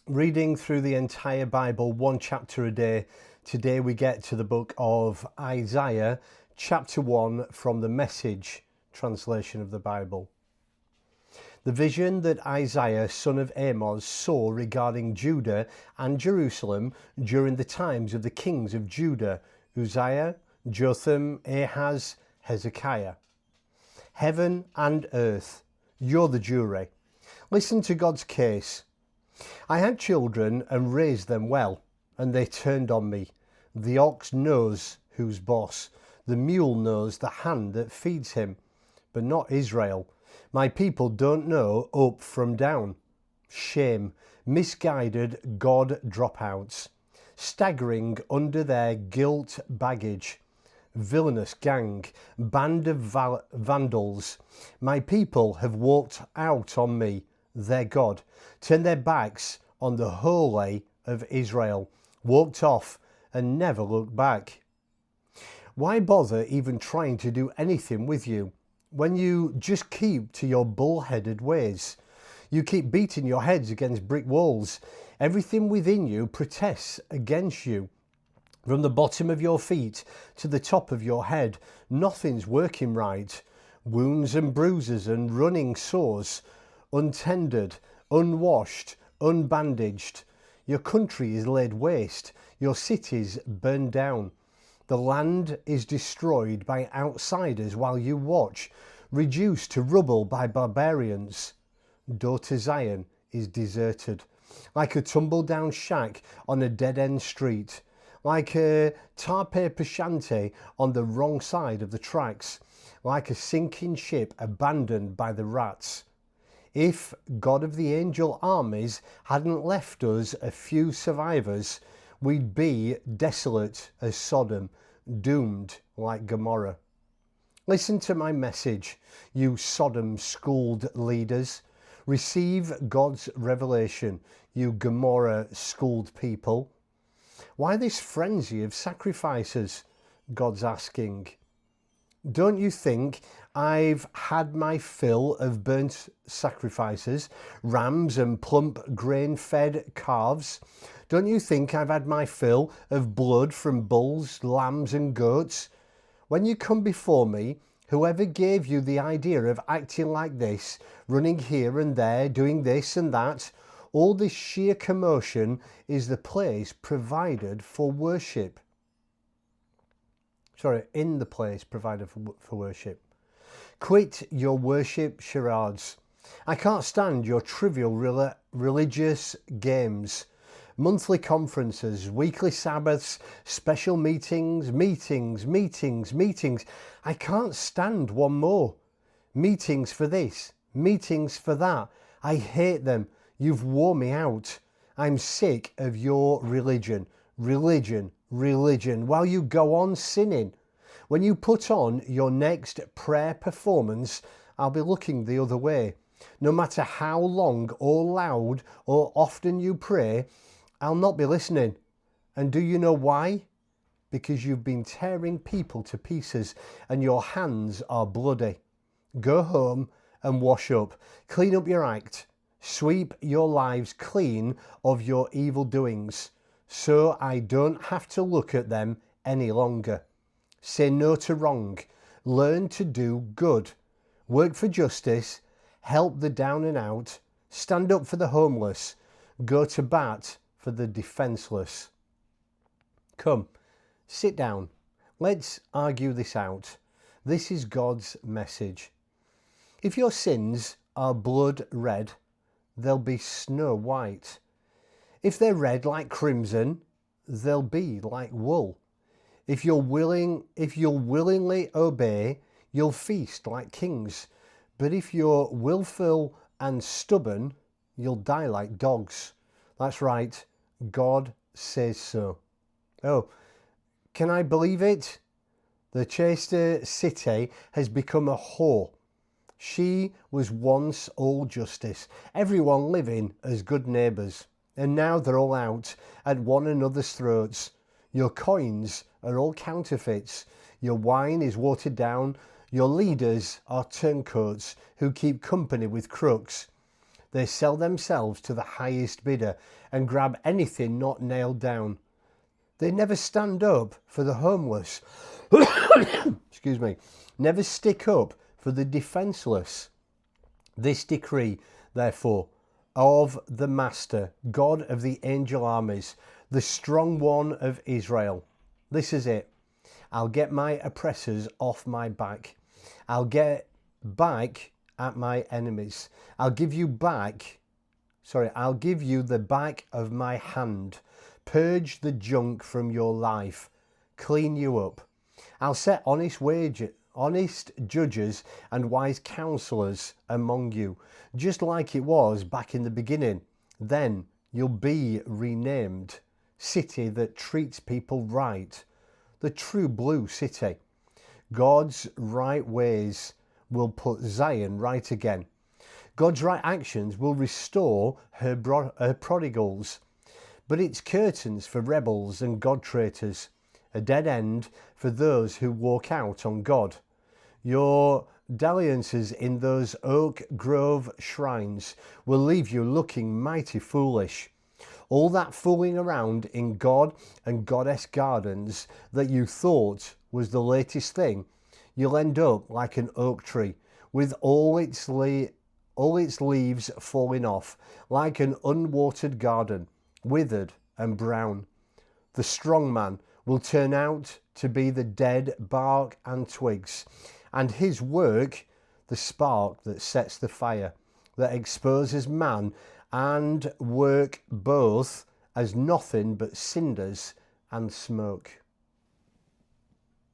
reading through the entire Bible, one chapter a day. Today we get to the book of Isaiah, chapter 1 from the Message translation of the Bible. The vision that Isaiah, son of Amoz, saw regarding Judah and Jerusalem during the times of the kings of Judah, Uzziah, Jotham, Ahaz, Hezekiah. Heaven and earth, you're the jury. Listen to God's case. I had children and raised them well, and they turned on me. The ox knows who's boss. The mule knows the hand that feeds him, but not Israel. My people don't know up from down. Shame, misguided God-dropouts, staggering under their guilt baggage. Villainous gang, band of vandals. My people have walked out on me, their God, turned their backs on the Holy of Israel, walked off and never looked back. Why bother even trying to do anything with you when you just keep to your bullheaded ways? You keep beating your heads against brick walls. Everything within you protests against you. From the bottom of your feet to the top of your head, nothing's working right. Wounds and bruises and running sores, untended, unwashed, unbandaged. Your country is laid waste, your cities burned down. The land is destroyed by outsiders while you watch, reduced to rubble by barbarians. Daughter Zion is deserted, like a tumble-down shack on a dead-end street, like a tar paper shanty on the wrong side of the tracks, like a sinking ship abandoned by the rats. If God of the angel armies hadn't left us a few survivors, we'd be desolate as Sodom, doomed like Gomorrah. Listen to my message, you Sodom-schooled leaders. Receive God's revelation, you Gomorrah-schooled people. Why this frenzy of sacrifices? God's asking. Don't you think I've had my fill of burnt sacrifices, rams and plump grain-fed calves? Don't you think I've had my fill of blood from bulls, lambs and goats? When you come before me, whoever gave you the idea of acting like this, running here and there, doing this and that, all this sheer commotion is the place provided for worship. In the place provided for worship. Quit your worship charades. I can't stand your trivial religious games. Monthly conferences, weekly Sabbaths, special meetings. I can't stand one more. Meetings for this, meetings for that. I hate them. You've worn me out. I'm sick of your religion, while you go on sinning. When you put on your next prayer performance, I'll be looking the other way. No matter how long or loud or often you pray, I'll not be listening. And do you know why? Because you've been tearing people to pieces and your hands are bloody. Go home and wash up. Clean up your act. Sweep your lives clean of your evil doings, so I don't have to look at them any longer. Say no to wrong. Learn to do good. Work for justice. Help the down and out. Stand up for the homeless. Go to bat for the defenceless. Come, sit down. Let's argue this out. This is God's message. If your sins are blood red, they'll be snow white. If they're red like crimson, they'll be like wool. If you'll willingly obey, you'll feast like kings. But if you're willful and stubborn, you'll die like dogs. That's right, God says so. Oh, can I believe it? The Chester city has become a whore. She was once all justice, everyone living as good neighbours, and now they're all out at one another's throats. Your coins are all counterfeits, your wine is watered down, your leaders are turncoats who keep company with crooks. They sell themselves to the highest bidder and grab anything not nailed down. They never stand up for the homeless. Excuse me. Never stick up for the defenseless. This decree, therefore, of the Master, God of the angel armies, the strong one of Israel. This is it. I'll get my oppressors off my back. I'll get back at my enemies. I'll give you the back of my hand. Purge the junk from your life. Clean you up. I'll set honest judges and wise counselors among you, just like it was back in the beginning. Then you'll be renamed City that treats people right, the true blue city. God's right ways will put Zion right again. God's right actions will restore her prodigals, but it's curtains for rebels and God traitors, a dead end for those who walk out on God. Your dalliances in those oak grove shrines will leave you looking mighty foolish. All that fooling around in God and Goddess gardens that you thought was the latest thing, you'll end up like an oak tree with all its leaves falling off, like an unwatered garden, withered and brown. The strong man will turn out to be the dead bark and twigs, and his work the spark that sets the fire, that exposes man and work both as nothing but cinders and smoke.